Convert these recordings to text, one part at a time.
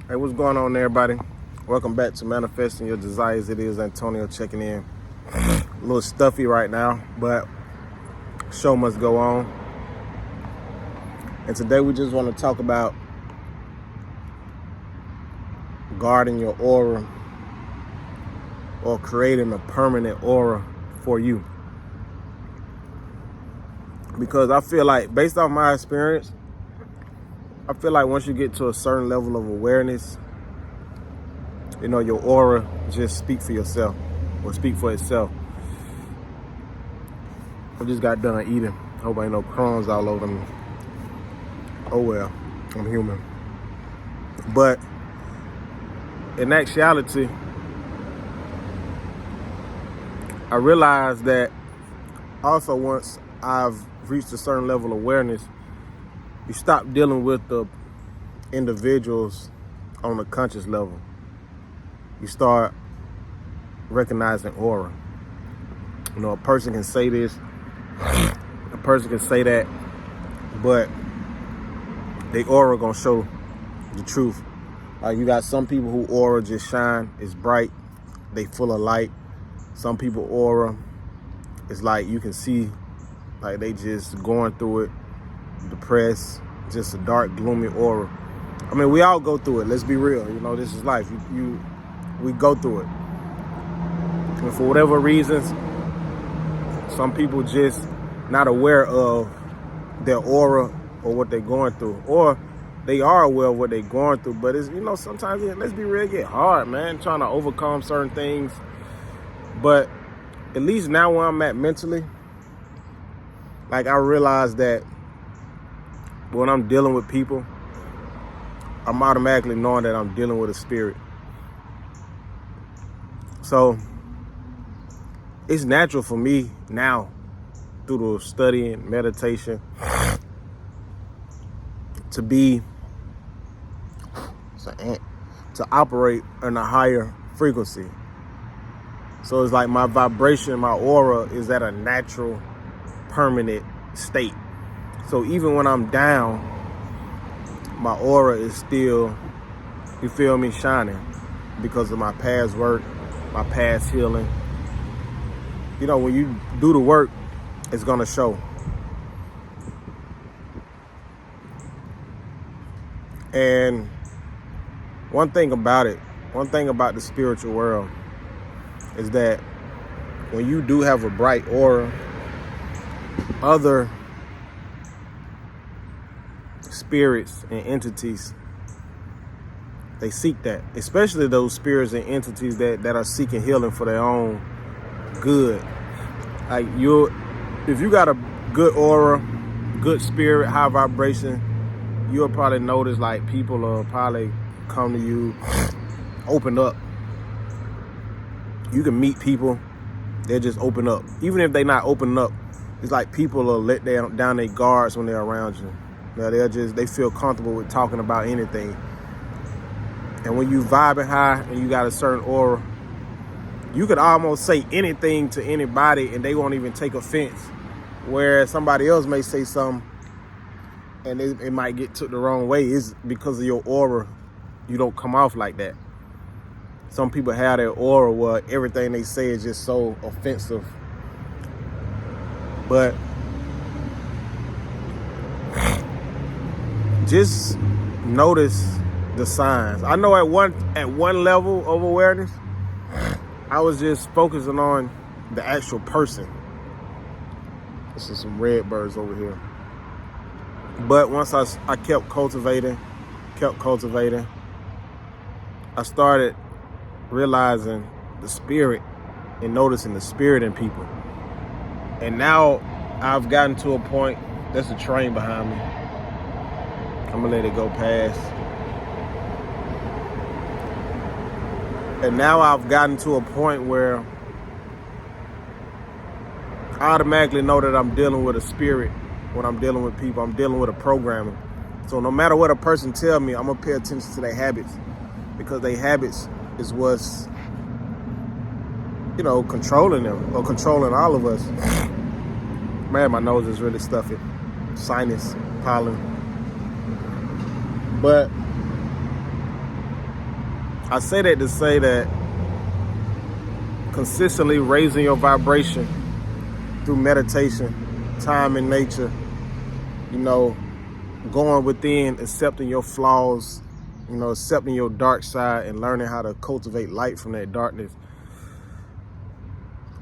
Hey, what's going on, everybody? Welcome back to Manifesting Your Desires. It is Antonio checking in. A little stuffy right now, but show must go on. And today we just want to talk about guarding your aura or creating a permanent aura for you. Because I feel like, based off my experience, I feel like once you get to a certain level of awareness, your aura just speak for yourself or speak for itself. I just got done eating. Hope ain't no crumbs all over me. Oh well, I'm human. But in actuality, I realized that also once I've reached a certain level of awareness, you stop dealing with the individuals on a conscious level. You start recognizing aura. A person can say this, a person can say that, but they aura gonna show the truth. Like you got some people who aura just shine, it's bright, they full of light. Some people aura, it's like you can see, like they just going through it, depressed, just a dark, gloomy aura. I mean, we all go through it. Let's be real. This is life. We go through it. And for whatever reasons, some people just not aware of their aura or what they're going through. Or they are aware of what they're going through. But it's, sometimes, let's be real, it get hard, man, trying to overcome certain things. But at least now where I'm at mentally, like I realize that when I'm dealing with people, I'm automatically knowing that I'm dealing with a spirit. So it's natural for me now, through the studying, meditation, to operate in a higher frequency. So it's like my vibration, my aura is at a natural, permanent state. So even when I'm down, my aura is still, you feel me, shining because of my past work, my past healing. When you do the work, it's gonna show. And one thing about the spiritual world is that when you do have a bright aura, other spirits and entities, they seek that, especially those spirits and entities that are seeking healing for their own good. Like if you got a good aura, good spirit, high vibration, you'll probably notice like people will probably come to you, open up. You can meet people, they'll just open up. Even if they not opening up, it's like people will let down their guards when they're around you. They feel comfortable with talking about anything. And when you vibing high and you got a certain aura, you could almost say anything to anybody and they won't even take offense. Whereas somebody else may say something and it might get took the wrong way. It's because of your aura. You don't come off like that. Some people have their aura where everything they say is just so offensive. But just notice the signs. I know at one level of awareness, I was just focusing on the actual person. This is some red birds over here. But once I kept cultivating, I started realizing the spirit and noticing the spirit in people. And now I've gotten to a point, there's a train behind me. I'm gonna let it go past. And now I've gotten to a point where I automatically know that I'm dealing with a spirit. When I'm dealing with people, I'm dealing with a programmer. So no matter what a person tell me, I'm gonna pay attention to their habits, because their habits is what's, controlling them or controlling all of us. Man, my nose is really stuffy. Sinus, pollen. But I say that to say that consistently raising your vibration through meditation, time in nature, going within, accepting your flaws, accepting your dark side and learning how to cultivate light from that darkness.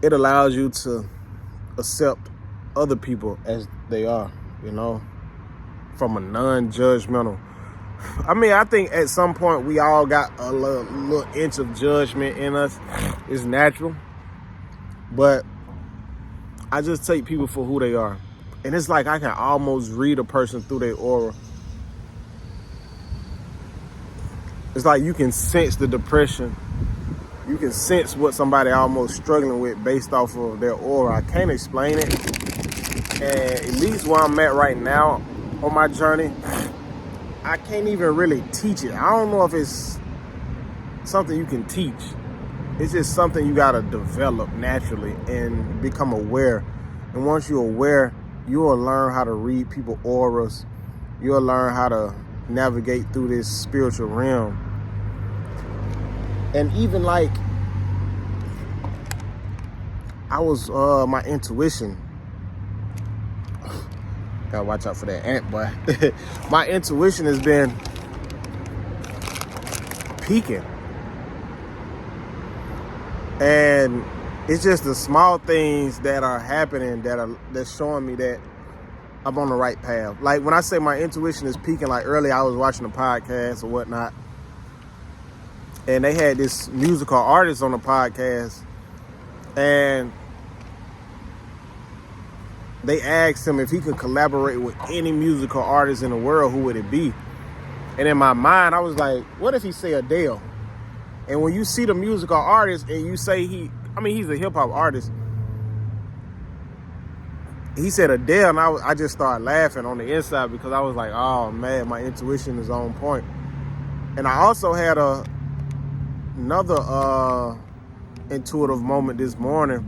It allows you to accept other people as they are, from a non-judgmental. I think at some point we all got a little inch of judgment in us. It's natural. But I just take people for who they are. And it's like I can almost read a person through their aura. It's like you can sense the depression. You can sense what somebody almost struggling with based off of their aura. I can't explain it. And at least where I'm at right now on my journey, I can't even really teach it. I don't know if it's something you can teach. It's just something you gotta develop naturally and become aware. And once you're aware, you'll learn how to read people's auras. You'll learn how to navigate through this spiritual realm. And even like, my intuition, gotta watch out for that ant, boy. My intuition has been peaking. And it's just the small things that are happening that's showing me that I'm on the right path. Like when I say my intuition is peaking, like earlier I was watching a podcast or whatnot, and they had this musical artist on the podcast, and they asked him if he could collaborate with any musical artist in the world, who would it be? And in my mind, I was like, what if he say Adele? And when you see the musical artist and you say he's a hip hop artist. He said Adele, and I just started laughing on the inside because I was like, oh man, my intuition is on point. And I also had another intuitive moment this morning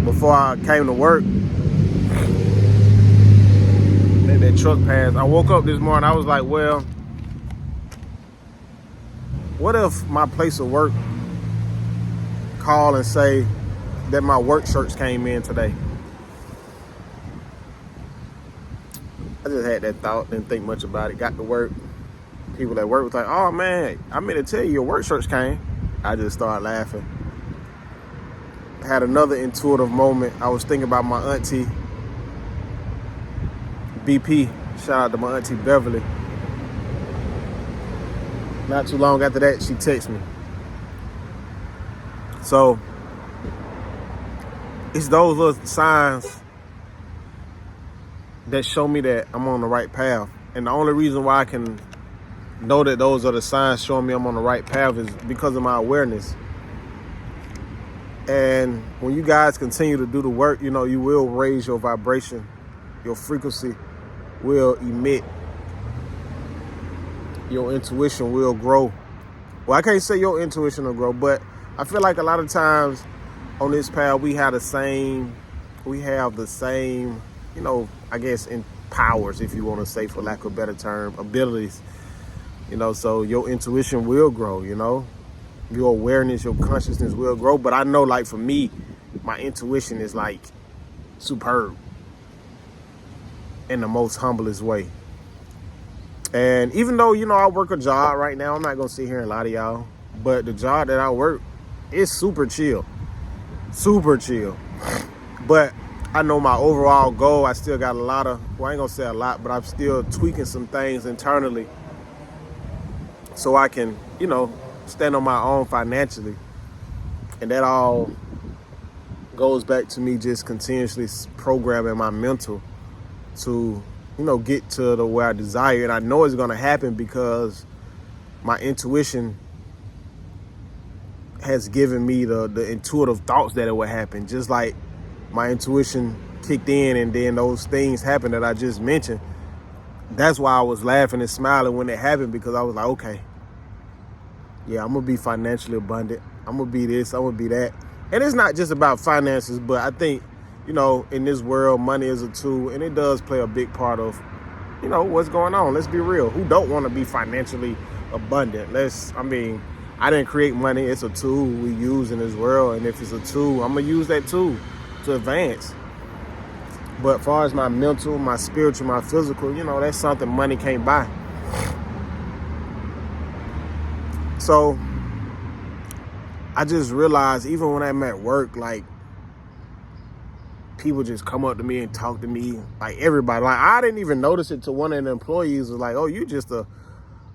before I came to work. That truck passed. I woke up this morning, I was like, well, what if my place of work call and say that my work shirts came in today? I just had that thought, didn't think much about it. Got to work. People at work was like, oh man, I meant to tell you your work shirts came. I just started laughing. Had another intuitive moment. I was thinking about my auntie, BP. Shout out to my auntie Beverly. Not too long after that, she texted me. So it's those little signs that show me that I'm on the right path. And the only reason why I can know that those are the signs showing me I'm on the right path is because of my awareness. And when you guys continue to do the work, you will raise your vibration. Your frequency will emit. Your intuition will grow. Well, I can't say your intuition will grow, but I feel like a lot of times on this path we have the same, I guess in powers, if you want to say, for lack of a better term, abilities. So your intuition will grow, your awareness, your consciousness will grow. But I know, like for me, my intuition is like superb in the most humblest way. And even though, I work a job right now, I'm not going to sit here and lie to y'all, but the job that I work is super chill. Super chill. But I know my overall goal, I still got a lot of, well, I ain't going to say a lot, but I'm still tweaking some things internally so I can, stand on my own financially. And that all goes back to me just continuously programming my mental to get to the where I desire. And I know it's going to happen because my intuition has given me the intuitive thoughts that it would happen. Just like my intuition kicked in and then those things happened that I just mentioned. That's why I was laughing and smiling when it happened, because I was like, okay, yeah, I'm going to be financially abundant. I'm going to be this, I'm going to be that. And it's not just about finances, but I think, in this world, money is a tool, and it does play a big part of, what's going on. Let's be real. Who don't want to be financially abundant. I didn't create money. It's a tool we use in this world. And if it's a tool, I'm going to use that tool to advance. But as far as my mental, my spiritual, my physical, that's something money can't buy. So I just realized, even when I'm at work, like, people just come up to me and talk to me, like everybody. Like, I didn't even notice it till one of the employees was like, "Oh, you just a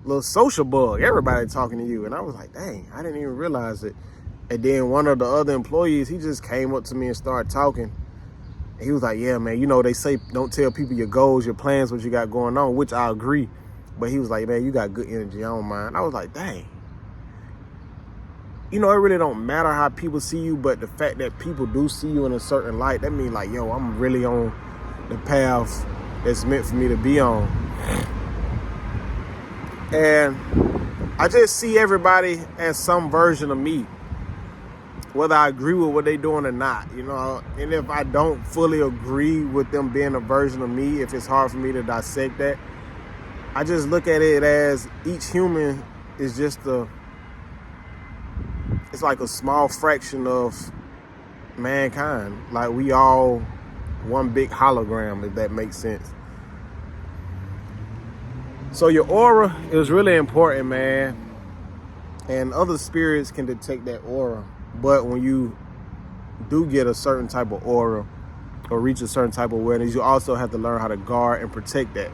little social bug. Everybody talking to you." And I was like, dang, I didn't even realize it. And then one of the other employees, he just came up to me and started talking. And he was like, "Yeah, man, they say don't tell people your goals, your plans, what you got going on," which I agree. But he was like, "Man, you got good energy. I don't mind." I was like, dang. It really don't matter how people see you, but the fact that people do see you in a certain light, that means like, yo, I'm really on the path that's meant for me to be on. And I just see everybody as some version of me, whether I agree with what they're doing or not, And if I don't fully agree with them being a version of me, if it's hard for me to dissect that, I just look at it as each human is just it's like a small fraction of mankind. Like, we all one big hologram, if that makes sense. So your aura is really important, man. And other spirits can detect that aura. But when you do get a certain type of aura or reach a certain type of awareness, you also have to learn how to guard and protect that.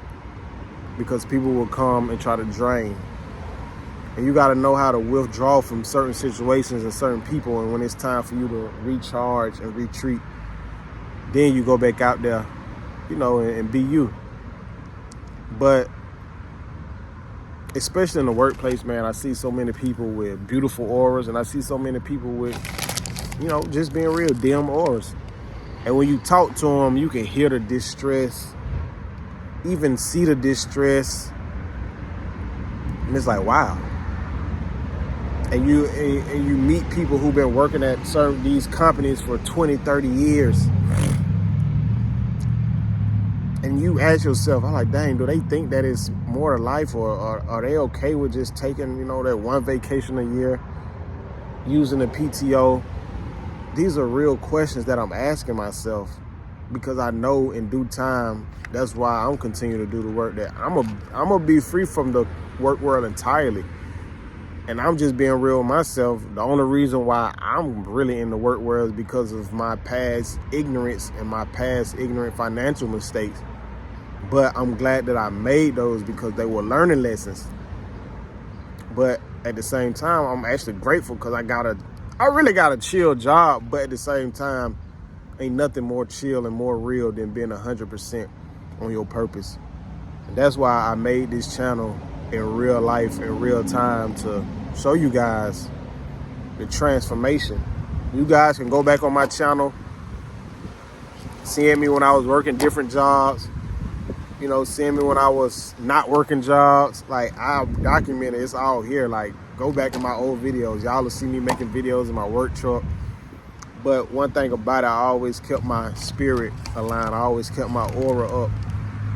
Because people will come and try to drain. And you got to know how to withdraw from certain situations and certain people. And when it's time for you to recharge and retreat, then you go back out there, and be you. But especially in the workplace, man, I see so many people with beautiful auras, and I see so many people with, just being real, dim auras. And when you talk to them, you can hear the distress, even see the distress. And it's like, wow. And you meet people who've been working at these companies for 20, 30 years. And you ask yourself, I'm like, dang, do they think that it's more to life, or are they okay with just taking, that one vacation a year, using the PTO? These are real questions that I'm asking myself, because I know in due time, that's why I'm continuing to do the work, that I'm gonna be free from the work world entirely. And I'm just being real with myself. The only reason why I'm really in the work world is because of my past ignorance and my past ignorant financial mistakes. But I'm glad that I made those, because they were learning lessons. But at the same time, I'm actually grateful, because I really got a chill job. But at the same time, ain't nothing more chill and more real than being 100% on your purpose. And that's why I made this channel in real life, in real time, to show you guys the transformation. You guys can go back on my channel, seeing me when I was working different jobs, seeing me when I was not working jobs. Like, I've documented, it's all here. Like, go back in my old videos. Y'all will see me making videos in my work truck. But one thing about it, I always kept my spirit aligned. I always kept my aura up.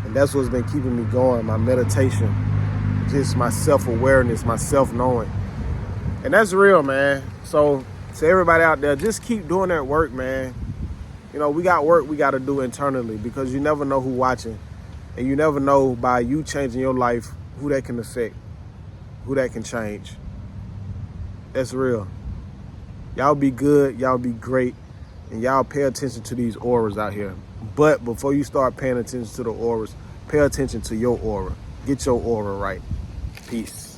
And that's what's been keeping me going, my meditation, just my self-awareness, my self-knowing. And that's real, man. So to everybody out there, just keep doing that work, man. We got work we got to do internally, because you never know who's watching. And you never know, by you changing your life, who that can affect, who that can change. That's real. Y'all be good, y'all be great, and y'all pay attention to these auras out here. But before you start paying attention to the auras, pay attention to your aura. Get your aura right. Peace.